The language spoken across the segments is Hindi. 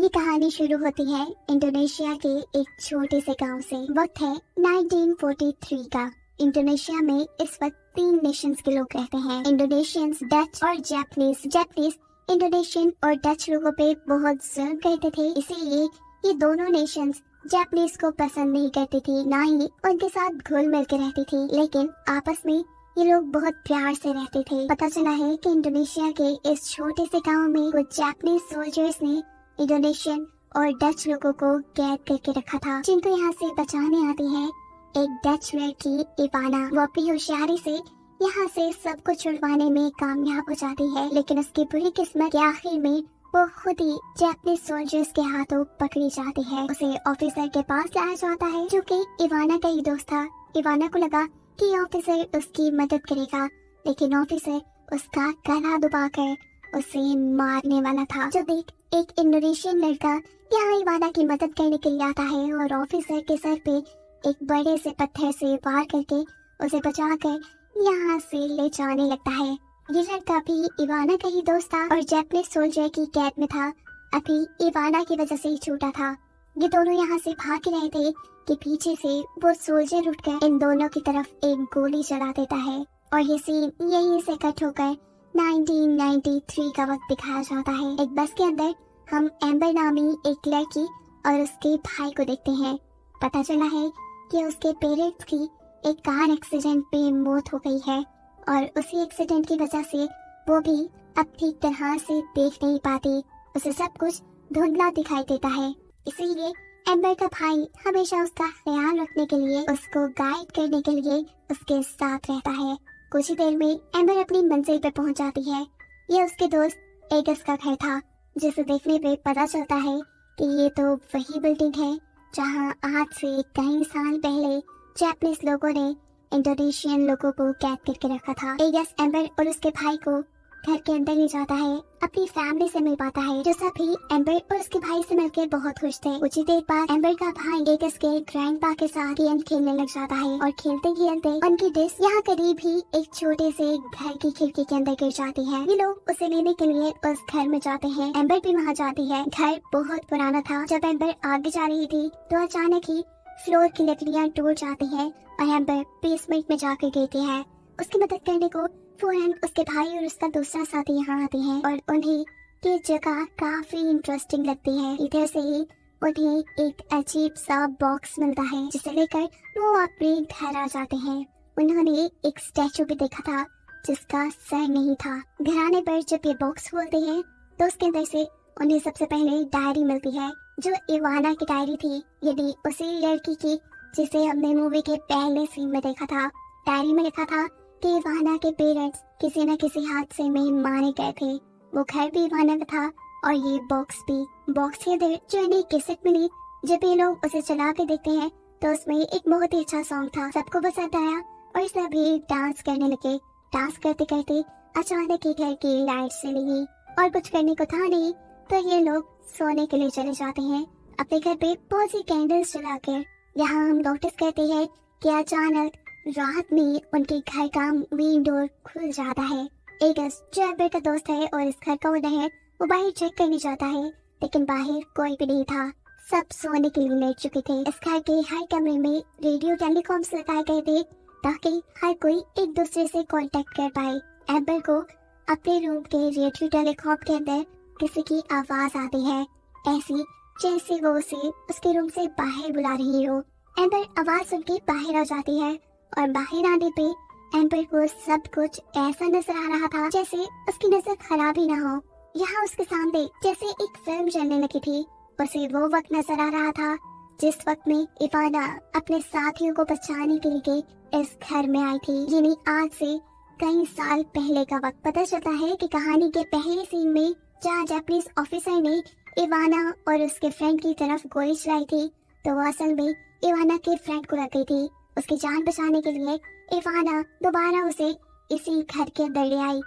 ये कहानी शुरू होती है इंडोनेशिया के एक छोटे से गांव से। वक्त है 1943 का। इंडोनेशिया में इस वक्त 3 नेशंस के लोग रहते हैं, इंडोनेशियंस, डच और जापानीज। जापानीज इंडोनेशियन और डच लोगों पे बहुत जुल्म करते थे, इसीलिए ये दोनों नेशंस जापानीज को पसंद नहीं करती थी, ना ही उनके साथ घुल मिल के रहती थी। लेकिन आपस में ये लोग बहुत प्यार से रहते थे। पता चला है कि इंडोनेशिया के इस छोटे से गांव में कुछ जापानीज सोल्जर्स ने इंडोनेशियन और डच लोगों को कैद करके रखा था, जिनको यहाँ से बचाने आती है एक डच लड़की इवाना। वो अपनी होशियारी से यहाँ से सब कुछ छुड़वाने में कामयाब हो जाती है, लेकिन उसकी बुरी किस्मत के आखिर में वो खुद ही जापानीज सोल्जर्स के हाथों पकड़ी जाती है। उसे ऑफिसर के पास लाया जाता है, जो कि इवाना का ही दोस्त था। इवाना को लगा कि ऑफिसर उसकी मदद करेगा, लेकिन ऑफिसर उसका गला दबाकर उसे मारने वाला था। जो देख एक इंडोनेशियन लड़का यहाँ इवाना की मदद करने के लिए आता है और ऑफिसर के सर पे एक बड़े से पत्थर से वार करके उसे बचाकर यहाँ से ले जाने लगता है। ये लड़का भी इवाना का ही दोस्त था और जापानीज सोल्जर की कैद में था। अभी इवाना की वजह से ही छूटा था। ये दोनों यहाँ से भाग रहे थे कि पीछे से वो सोल्जर उठकर इन दोनों की तरफ एक गोली चला देता है और ये सीन यहीं से कट होकर 1993 का वक्त दिखाया जाता है। एक बस के अंदर हम एम्बर नामी एक लड़की और उसके भाई को देखते हैं। पता चला है कि उसके पेरेंट्स की एक कार एक्सीडेंट में मौत हो गई है और उसी एक्सीडेंट की वजह से वो भी अब ठीक तरह से देख नहीं पाती। उसे सब कुछ धुंधला दिखाई देता है, इसीलिए एम्बर का भाई हमेशा उसका ख्याल रखने के लिए, उसको गाइड करने के लिए उसके साथ रहता है। कुछ ही देर में एम्बर अपनी मंजिल पे पहुंच जाती है। ये उसके दोस्त एगस का घर था, जिसे देखने पे पता चलता है कि ये तो वही बिल्डिंग है जहां आज से कई साल पहले जापानीज लोगों ने इंडोनेशियन लोगों को कैद करके रखा था। एगस एम्बर और उसके भाई को घर के अंदर ले जाता है, अपनी फैमिली से मिल पाता है, जो सभी एम्बर और उसके भाई से मिलकर बहुत खुश थे। कुछ ही देर बाद एम्बर का भाई एगस के ग्रैंडपा के साथ गेम खेलने लग जाता है और खेलते खेलते उनकी डिश यहाँ करीब ही एक छोटे से घर की खिड़की के अंदर गिर जाती है। ये लोग उसे लेने के लिए उस घर में जाते हैं। एम्बर भी वहाँ जाती है। घर बहुत पुराना था। जब एम्बर आगे जा रही थी तो अचानक ही फ्लोर की लकड़ियाँ टूट जाती है और एम्बर बेसमेंट में जाकर गिरती है। उसकी मदद करने को फौरन उसके भाई और उसका दूसरा साथी यहाँ आते हैं और उन्हें ये जगह काफी इंटरेस्टिंग लगती है। इधर से ही उन्हें एक अजीब सा बॉक्स मिलता है, जिसे लेकर वो अपने घर आ जाते हैं। उन्होंने एक स्टैचू भी देखा था जिसका सर नहीं था। घर आने पर जब ये बॉक्स खोलते हैं तो उसके अंदर से उन्हें सबसे पहले डायरी मिलती है, जो इवाना की डायरी थी, यदि उसी लड़की की जिसे हमने मूवी के पहले सीन में देखा था। डायरी में लिखा था कि इवाना के पेरेंट्स किसी न किसी हादसे में मारे गए थे। वो घर भी इवाना का था और ये बॉक्स भी। बॉक्स के अंदर जो इन्हें कैसेट मिली, जब ये लोग उसे चला के देखते हैं तो उसमें एक बहुत ही अच्छा सॉन्ग था। सबको पसंद आया और सभी डांस करने लगे। डांस करते करते अचानक ही घर की लाइट चली गई और कुछ करने को था नहीं, तो ये लोग सोने के लिए चले जाते हैं अपने घर पे बहुत सी कैंडल्स जलाकर। यहाँ हम नोटिस करते हैं कि अचानक रात में उनके घर का मेन डोर खुल जाता है। एगस जो एम्बर का दोस्त है और इस घर का ओनर है, वो बाहर चेक करने जाता है, लेकिन बाहर कोई भी नहीं था। सब सोने के लिए लेट चुके थे। इस घर के हर कमरे में रेडियो टेलीकॉम्स लगाए गए थे ताकि हर कोई एक दूसरे से कांटेक्ट कर पाए। एम्बर को अपने रूम के रेडियो टेलीकॉम के अंदर किसी की आवाज आती है, ऐसी जैसे वो उसे उसके रूम से बाहर बुला रही हो। एम्बर आवाज सुन के बाहर आ जाती है और बाहर आने पे एम्बर को सब कुछ ऐसा नजर आ रहा था जैसे उसकी नजर खराब ही ना हो। यहाँ उसके सामने जैसे एक फिल्म चलने लगी थी। उसे वो वक्त नजर आ रहा था जिस वक्त में इवाना अपने साथियों को बचाने के लिए इस घर में आई थी, यानी आज से कई साल पहले का वक्त। पता चलता है कि कहानी के पहले सीन में जहाँ जापानीज ऑफिसर ने इवाना और उसके फ्रेंड की तरफ गोली चलाई थी, तो वो असल में इवाना के फ्रेंड को लग गई थी। उसकी जान बचाने के लिए इवाना दोबारा उसे इसी घर के अंदर ले आई।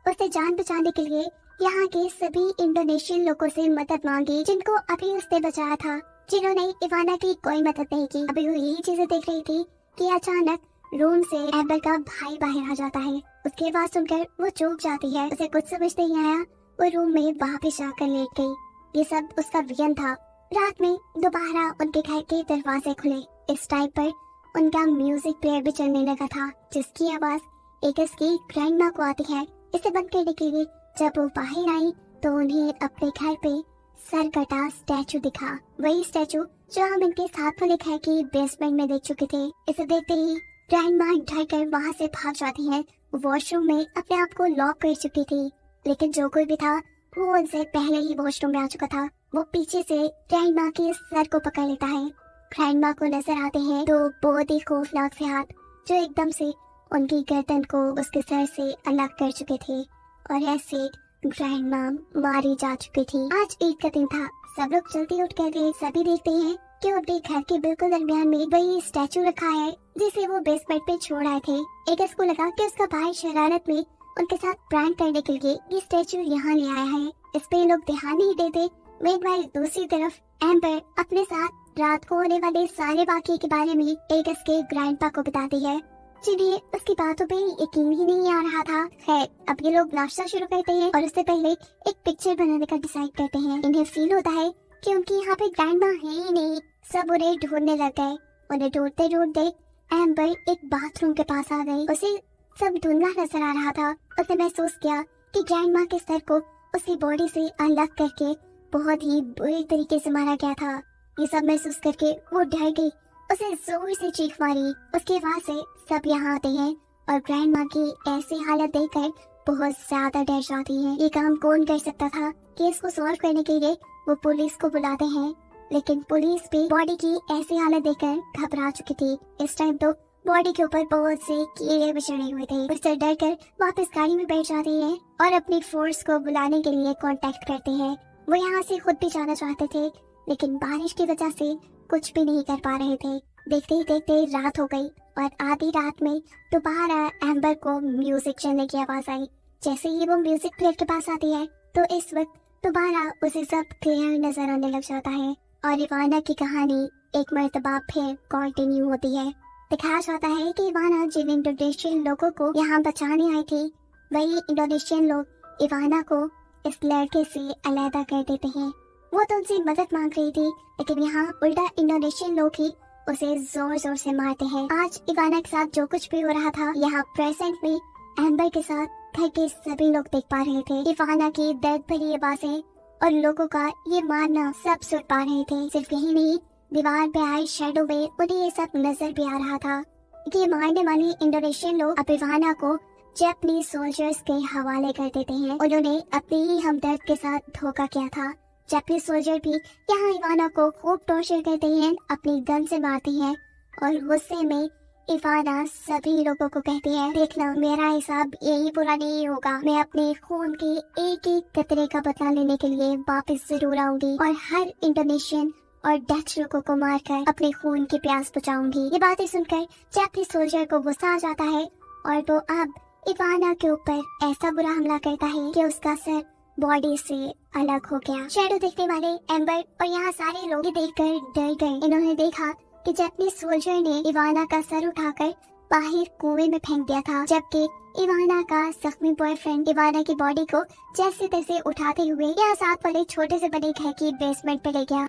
उसने जान बचाने के लिए यहाँ के सभी इंडोनेशियन लोगों से मदद मांगी, जिनको अभी उसने बचाया था, जिन्होंने इवाना की कोई मदद नहीं की। अभी वो यही चीजें देख रही थी कि अचानक रूम से एम्बर का भाई बाहर आ जाता है। उसकी आवाज सुनकर वो चौंक जाती है। उसे कुछ समझ नहीं आया वो रूम में वापस आकर लेट गई। ये सब उसका विजन था। रात में दोबारा उनके घर के दरवाजे खुले। इस टाइम पर उनका म्यूजिक प्लेयर भी चलने लगा था, जिसकी आवाज एगस की ग्रैंडमा को आती है। इसे बंद करने के लिए जब वो बाहर आई तो उन्हें अपने घर पे सर कटा स्टैचू दिखा। वही स्टैचू जो हम इनके साथ वाले घर की बेसमेंट में देख चुके थे। इसे देखते ही ग्रैंडमा डर कर वहाँ से भाग जाती है। वॉशरूम में अपने आप को लॉक कर चुकी थी, लेकिन जो कोई भी था वो उनसे पहले ही वॉशरूम में आ चुका था। वो पीछे से ग्रैंडमा के सर को पकड़ लेता है। ग्रैंडमा को नजर आते हैं तो बहुत ही खौफनाक से हाथ जो एकदम से उनकी गर्दन को उसके सर से अलग कर चुके थे, और ऐसे ग्रैंडमा मारी जा चुकी थी। आज ईद का दिन था। सब लोग जल्दी उठ कर गए। सभी देखते हैं कि अपने घर के बिल्कुल दरमियान में वही स्टैचू रखा है जिसे वो बेसमेंट पे छोड़ आए थे। एगस को लगा कि उसका भाई शरारत में उनके साथ प्रैंक करने के लिए ये स्टैचू यहाँ ले आया है। इस पे लोग ध्यान नहीं देते। मेanwhile दूसरी तरफ एम्बर अपने साथ रात को होने वाले सारे वाक़ये के बारे में एगस के ग्रैंडपा को बताती है, जिन्हें उसकी बातों पे यकीन ही नहीं आ रहा था। खैर, अब ये लोग नाश्ता शुरू करते हैं और उससे पहले एक पिक्चर बनाने का डिसाइड करते हैं। इन्हें फील होता है कि उनकी यहाँ पे ग्रैंडमा है ही नहीं। सब उन्हें ढूंढने लग गए। उन्हें ढूंढते ढूंढते एम्बर एक बाथरूम के पास आ गई। उसे सब धुंधला नजर आ रहा था। उसने महसूस किया कि ग्रैंडमा के सर को उसकी बॉडी से अलग करके बहुत ही बुरी तरीके से मारा गया था। ये सब महसूस करके वो डर गई। उसे जोर से चीख मारी। उसकी आवाज से सब यहाँ आते हैं और ग्रैंडमा की ऐसी हालत देखकर बहुत ज्यादा डर जाती हैं। ये काम कौन कर सकता था? केस को सॉल्व करने के लिए वो पुलिस को बुलाते हैं, लेकिन पुलिस भी बॉडी की ऐसी हालत देखकर घबरा चुकी थी। इस टाइम तो बॉडी के ऊपर बहुत से कीड़े भी चढ़े हुए थे। उससे डर कर वापस गाड़ी में बैठ जाते हैं और अपनी फोर्स को बुलाने के लिए कांटेक्ट करते हैं। वो यहाँ से खुद भी जाना चाहते थे, लेकिन बारिश की वजह से कुछ भी नहीं कर पा रहे थे। देखते ही देखते रात हो गई और आधी रात में दोबारा एम्बर को म्यूजिक चलने की आवाज आई। जैसे ही वो म्यूजिक प्लेयर के पास आती है तो इस वक्त दोबारा उसे सब क्लियर नजर आने लग जाता है और इवाना की कहानी एक मर्तबा फिर कंटिन्यू होती है। दिखाया जाता है कि इवाना जिन इंडोनेशियन लोगों को यहाँ बचाने आई थी, वही इंडोनेशियन लोग इवाना को इस लड़के से अलग कर देते हैं। वो तो उनसे मदद मांग रही थी, लेकिन यहाँ उल्टा इंडोनेशियन लोग ही उसे जोर जोर से मारते हैं। आज इवाना के साथ जो कुछ भी हो रहा था, यहाँ प्रेजेंट में एम्बर के साथ घर के सभी लोग देख पा रहे थे। इवाना की दर्द भरी आवाजें और लोगों का ये मारना सब सुन पा रहे थे। सिर्फ यही नहीं, दीवार पे आए शैडो में उन्हें ये सब नजर भी आ रहा था कि मारने वाले इंडोनेशियन लोग अब इवाना को जापानीज सोल्जर्स के हवाले कर देते हैं। उन्होंने अपने ही हमदर्द के साथ धोखा किया था। जापानीज सोल्जर भी यहाँ इवाना को खूब टॉर्चर करते हैं, अपनी गन से मारती हैं और गुस्से में इवाना सभी लोगों को कहती है, देखना मेरा हिसाब यही पूरा नहीं होगा। मैं अपने खून के एक एक कतरे का बदला लेने के लिए वापस जरूर आऊंगी और हर इंडोनेशियन और डच लोगों को मारकर अपने खून की प्यास बुझाऊंगी। ये बातें सुनकर जापानीज सोल्जर को गुस्सा आ जाता है और वो अब इवाना के ऊपर ऐसा बुरा हमला करता है कि उसका सर बॉडी से अलग हो गया। शैडो देखने वाले एम्बर और यहाँ सारे लोग ये देखकर डर गए। इन्होंने देखा कि जापानीज सोल्जर ने इवाना का सर उठाकर बाहर कुएं में फेंक दिया था, जबकि इवाना का जख्मी बॉयफ्रेंड इवाना की बॉडी को जैसे तैसे उठाते हुए यहाँ साथ वाले छोटे से बड़े घर की बेसमेंट पे ले गया।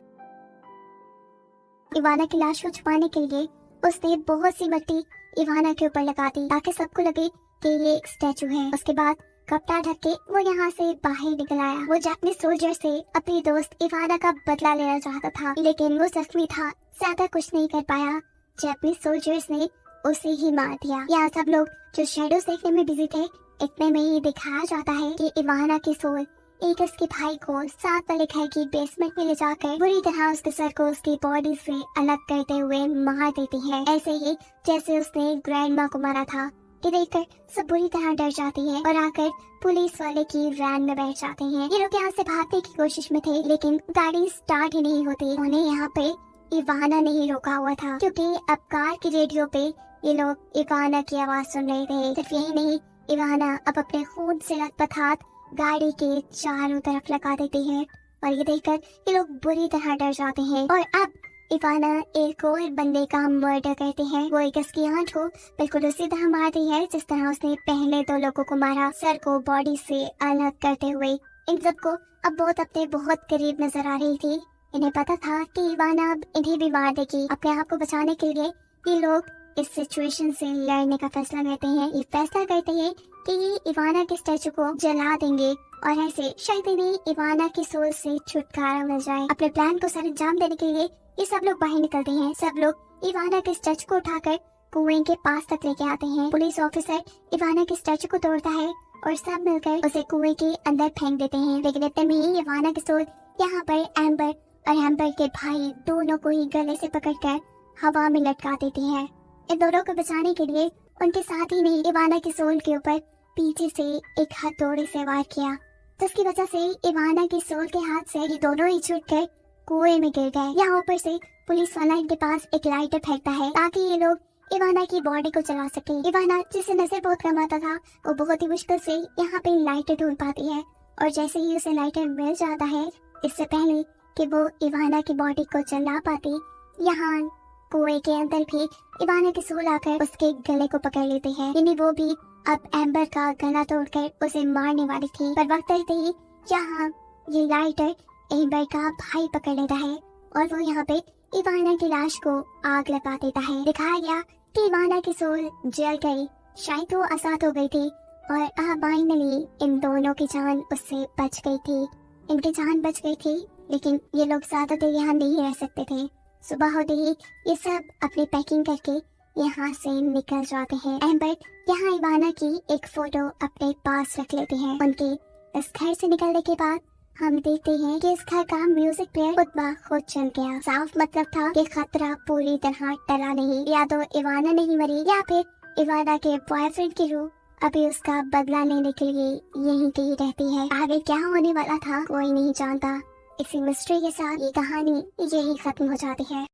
इवाना की लाश को छुपाने के लिए उसने बहुत सी मिट्टी इवाना के ऊपर लगा दी ताकि सबको लगे कि ये एक स्टैचू है। उसके बाद कपड़ा ढक के वो यहाँ से बाहर निकल आया। वो जापानीज सोल्जर से अपनी दोस्त इवाना का बदला लेना चाहता था, लेकिन वो जख्मी था, ज्यादा कुछ नहीं कर पाया। जापानीज सोल्जर्स ने उसे ही मार दिया। यहाँ सब लोग जो शैडोज देखने में बिजी थे, इतने में ही दिखाया जाता है कि इवाना की सोल एगस के भाई को साथ वाले घर की बेसमेंट में ले जाकर बुरी तरह उसके सर को उसकी बॉडी से अलग करते हुए मार देती है, ऐसे ही जैसे उसने ग्रैंडमा को मारा था। ये देखकर सब बुरी तरह डर जाती हैं और आकर पुलिस वाले की वैन में बैठ जाते हैं। ये लोग यहाँ से भागने की कोशिश में थे, लेकिन गाड़ी स्टार्ट ही नहीं होती। उन्हें यहाँ पे इवाना ने ही रोका हुआ था, क्योंकि अब कार की रेडियो पे ये लोग इवाना की आवाज सुन रहे थे। सिर्फ यही नहीं, इवाना अब अपने खून से लथपथ हाथ गाड़ी के चारों तरफ लगा देती है और ये देखकर ये लोग बुरी तरह डर जाते हैं। और अब इवाना एक और बंदे का मर्डर करती है। वो एगस की आंट को बिल्कुल उसी तरह मारती है जिस तरह उसने पहले 2 लोगों को मारा, सर को बॉडी से अलग करते हुए। इन सबको अब बहुत अपने बहुत करीब नजर आ रही थी। इन्हें पता था कि इवाना अब इन्हें भी मार देगी। अपने आप को बचाने के लिए ये लोग इस सिचुएशन से लड़ने का फैसला करते हैं। ये फैसला करते हैं कि ये इवाना के स्टैचू को जला देंगे और ऐसे शायद इन्हें इवाना की सोल से छुटकारा मिल जाए। अपने प्लान को सर अंजाम देने के लिए ये सब लोग बाहर निकलते हैं। सब लोग इवाना के स्टैचू को उठाकर कुएं के पास तक लेके आते हैं। पुलिस ऑफिसर इवाना के स्टैचू को तोड़ता है और सब मिलकर उसे कुएं के अंदर फेंक देते हैं। लेकिन इतने में ही इवाना की सोल यहाँ पर एम्बर और एम्बर के भाई दोनों को ही गले से पकड़कर हवा में लटका देती है। इन दोनों को बचाने के लिए उनके साथी ने इवाना की सोल के ऊपर पीछे से एक हथौड़े से वार किया, जिसकी वजह से इवाना की सोल के हाथ से ये दोनों ही छूटकर कुएं में गिर गए। यहाँ ऊपर से पुलिस वाला इनके पास एक लाइटर फेंकता है ताकि ये लोग इवाना की बॉडी को जला सके। इवाना जिसे नजर बहुत कम आता था वो बहुत ही मुश्किल से यहाँ पे लाइटर ढूंढ पाती है और जैसे ही उसे लाइटर मिल जाता है, इससे पहले कि वो इवाना की बॉडी को जला पाती, यहाँ कुएं के अंदर भी इवाना की सोल आकर उसके गले को पकड़ लेते हैं। यानी वो भी अब एम्बर का गला तोड़कर उसे मारने वाली थी, पर वक्त रहते ही यहाँ ये लाइटर एम्बर का भाई पकड़ लेता है और वो यहाँ पे इवाना की लाश को आग लगा देता है। दिखाया गया कि इवाना की सोल जल गई, शायद वो आजाद हो गई थी और फाइनली इन दोनों की जान उससे बच गई थी। इनकी जान बच गई थी, लेकिन ये लोग ज्यादा देर यहाँ नहीं रह सकते थे। सुबह होते ही ये सब अपनी पैकिंग करके यहाँ से निकल जाते हैं। एम्बर यहाँ इवाना की एक फोटो अपने पास रख लेते हैं। उनके इस घर से निकलने के बाद हम देखते हैं कि इस घर का म्यूजिक प्लेयर खुद चल गया। साफ मतलब था कि खतरा पूरी तरह टला नहीं। या तो इवाना नहीं मरी या फिर इवाना के बॉयफ्रेंड की रूह अभी उसका बदला लेने के लिए यहीं कहीं रहती है। आगे क्या होने वाला था कोई नहीं जानता। इसी मिस्ट्री के साथ ये कहानी यही खत्म हो जाती है।